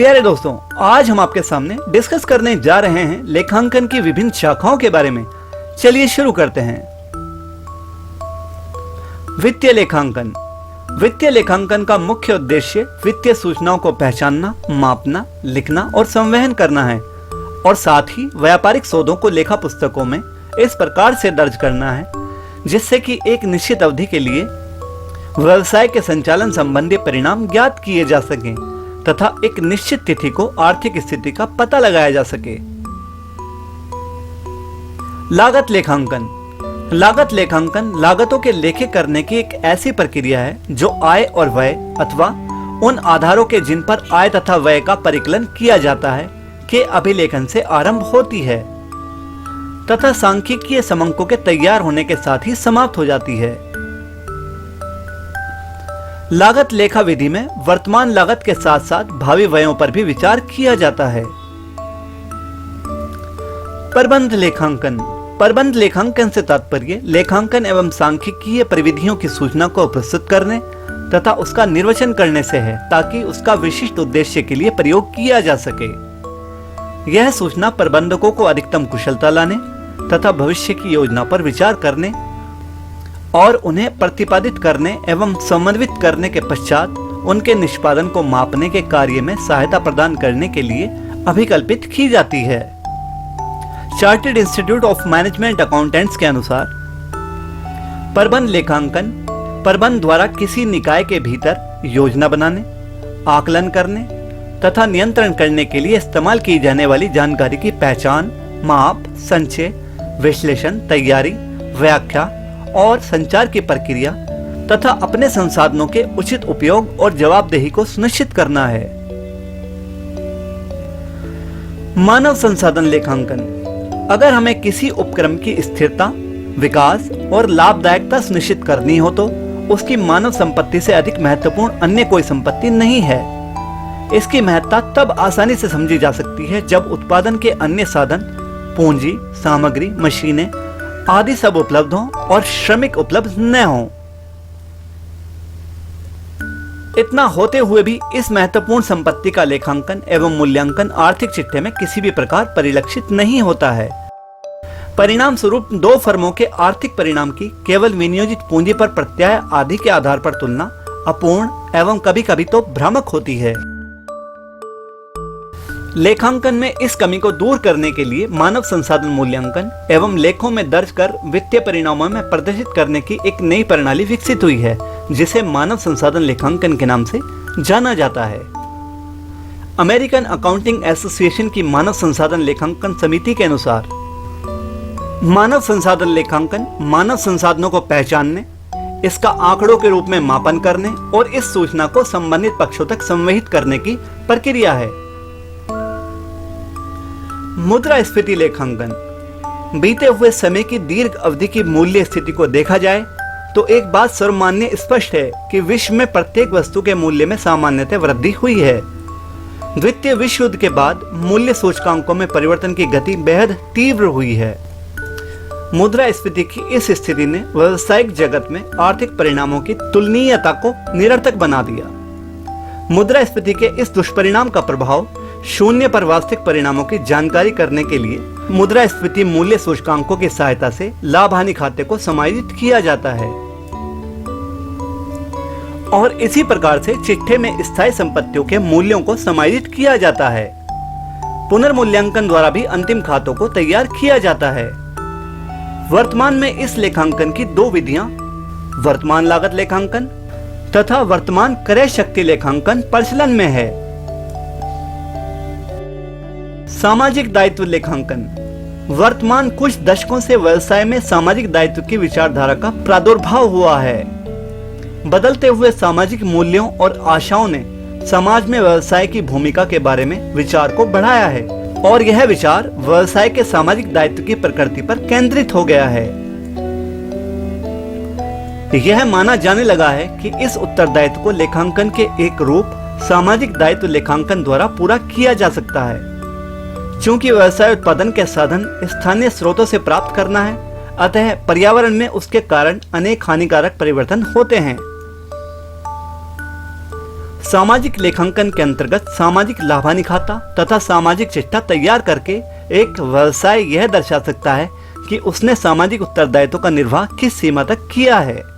प्यारे दोस्तों, आज हम आपके सामने डिस्कस करने जा रहे हैं लेखांकन की विभिन्न शाखाओं के बारे में। चलिए शुरू करते हैं। वित्तीय लेखांकन। वित्तीय लेखांकन का मुख्य उद्देश्य वित्तीय सूचनाओं को पहचानना, मापना, लिखना और संवहन करना है और साथ ही व्यापारिक सौदों को लेखा पुस्तकों में इस प्रकार से दर्ज करना है जिससे कि एक निश्चित अवधि के लिए व्यवसाय के संचालन संबंधी परिणाम ज्ञात किए जा सकें तथा एक निश्चित तिथि को आर्थिक स्थिति का पता लगाया जा सके। लागत लेखांकन। लागत लेखांकन लागतों के लेखे करने की एक ऐसी प्रक्रिया है जो आय और व्यय अथवा उन आधारों के जिन पर आय तथा व्यय का परिकलन किया जाता है के अभिलेखन से आरंभ होती है तथा सांख्यिकीय समंकों के तैयार होने के साथ ही समाप्त हो जाती है। लागत लेखा विधि में वर्तमान लागत के साथ साथ भावी व्ययों पर भी विचार किया जाता है। प्रबंध लेखांकन। प्रबंध लेखांकन से तात्पर्य लेखांकन एवं सांख्यिकीय परिविधियों की सूचना को प्रस्तुत करने तथा उसका निर्वचन करने से है ताकि उसका विशिष्ट उद्देश्य के लिए प्रयोग किया जा सके। यह सूचना प्रबंधकों को अधिकतम कुशलता लाने तथा भविष्य की योजना पर विचार करने और उन्हें प्रतिपादित करने एवं समन्वित करने के पश्चात उनके निष्पादन को मापने के कार्य में सहायता प्रदान करने के लिए अभिकल्पित की जाती है। Chartered institute of management accountants के अनुसार प्रबंध लेखांकन प्रबंध द्वारा किसी निकाय के भीतर योजना बनाने, आकलन करने तथा नियंत्रण करने के लिए इस्तेमाल की जाने वाली जानकारी की पहचान, माप, संचय, विश्लेषण, तैयारी, व्याख्या और संचार की प्रक्रिया तथा अपने संसाधनों के उचित उपयोग और जवाबदेही को सुनिश्चित करना है। मानव संसाधन लेखांकन। अगर हमें किसी उपक्रम की स्थिरता, विकास और लाभदायकता सुनिश्चित करनी हो तो उसकी मानव संपत्ति से अधिक महत्वपूर्ण अन्य कोई संपत्ति नहीं है। इसकी महत्ता तब आसानी से समझी जा सकती है जब उत्पादन के अन्य साधन, पूंजी, सामग्री, मशीनें आदि सब उपलब्ध हों और श्रमिक उपलब्ध न हों। इतना होते हुए भी इस महत्वपूर्ण संपत्ति का लेखांकन एवं मूल्यांकन आर्थिक चिट्ठे में किसी भी प्रकार परिलक्षित नहीं होता है। परिणाम स्वरूप दो फर्मों के आर्थिक परिणाम की केवल विनियोजित पूंजी पर प्रत्यय आदि के आधार पर तुलना अपूर्ण एवं कभी कभी तो भ्रामक होती है। लेखांकन में इस कमी को दूर करने के लिए मानव संसाधन मूल्यांकन एवं लेखों में दर्ज कर वित्तीय परिणामों में प्रदर्शित करने की एक नई प्रणाली विकसित हुई है जिसे मानव संसाधन लेखांकन के नाम से जाना जाता है। अमेरिकन अकाउंटिंग एसोसिएशन की मानव संसाधन लेखांकन समिति के अनुसार मानव संसाधन लेखांकन मानव संसाधनों को पहचानने, इसका आंकड़ों के रूप में मापन करने और इस सूचना को संबंधित पक्षों तक संवहित करने की प्रक्रिया है। मुद्रास्फीति लेखांकन। बीते हुए समय की दीर्घ अवधि की मूल्य स्थिति को देखा जाए तो एक बात सर्वमान्य स्पष्ट है कि विश्व में प्रत्येक वस्तु के मूल्य में सामान्यतः वृद्धि हुई है। द्वितीय विश्व युद्ध के बाद मूल्य सूचकांकों में परिवर्तन की गति बेहद तीव्र हुई है। मुद्रास्फीति की इस स्थिति ने व्यावसायिक जगत में आर्थिक परिणामों की तुलनीयता को निरर्थक बना दिया। मुद्रास्फीति के इस दुष्परिणाम का प्रभाव शून्य पर वास्तविक परिणामों की जानकारी करने के लिए मुद्रास्फीति मूल्य सूचकांकों की सहायता से लाभ हानि खाते को समायोजित किया जाता है और इसी प्रकार से चिट्ठे में स्थायी संपत्तियों के मूल्यों को समायोजित किया जाता है। पुनर्मूल्यांकन द्वारा भी अंतिम खातों को तैयार किया जाता है। वर्तमान में इस लेखांकन की दो विधियां वर्तमान लागत लेखांकन तथा वर्तमान क्रय शक्ति लेखांकन प्रचलन में है। सामाजिक दायित्व लेखांकन। वर्तमान कुछ दशकों से व्यवसाय में सामाजिक दायित्व की विचारधारा का प्रादुर्भाव हुआ है। बदलते हुए सामाजिक मूल्यों और आशाओं ने समाज में व्यवसाय की भूमिका के बारे में विचार को बढ़ाया है और यह विचार व्यवसाय के सामाजिक दायित्व की प्रकृति पर केंद्रित हो गया है। यह माना जाने लगा है कि इस उत्तरदायित्व को लेखांकन के एक रूप सामाजिक दायित्व लेखांकन द्वारा पूरा किया जा सकता है। चूंकि व्यवसाय उत्पादन के साधन स्थानीय स्रोतों से प्राप्त करना है, अतः पर्यावरण में उसके कारण अनेक हानिकारक परिवर्तन होते हैं। सामाजिक लेखांकन के अंतर्गत सामाजिक लाभानी खाता तथा सामाजिक चिट्ठा तैयार करके एक व्यवसाय यह दर्शा सकता है कि उसने सामाजिक उत्तरदायित्व का निर्वाह किस सीमा तक किया है।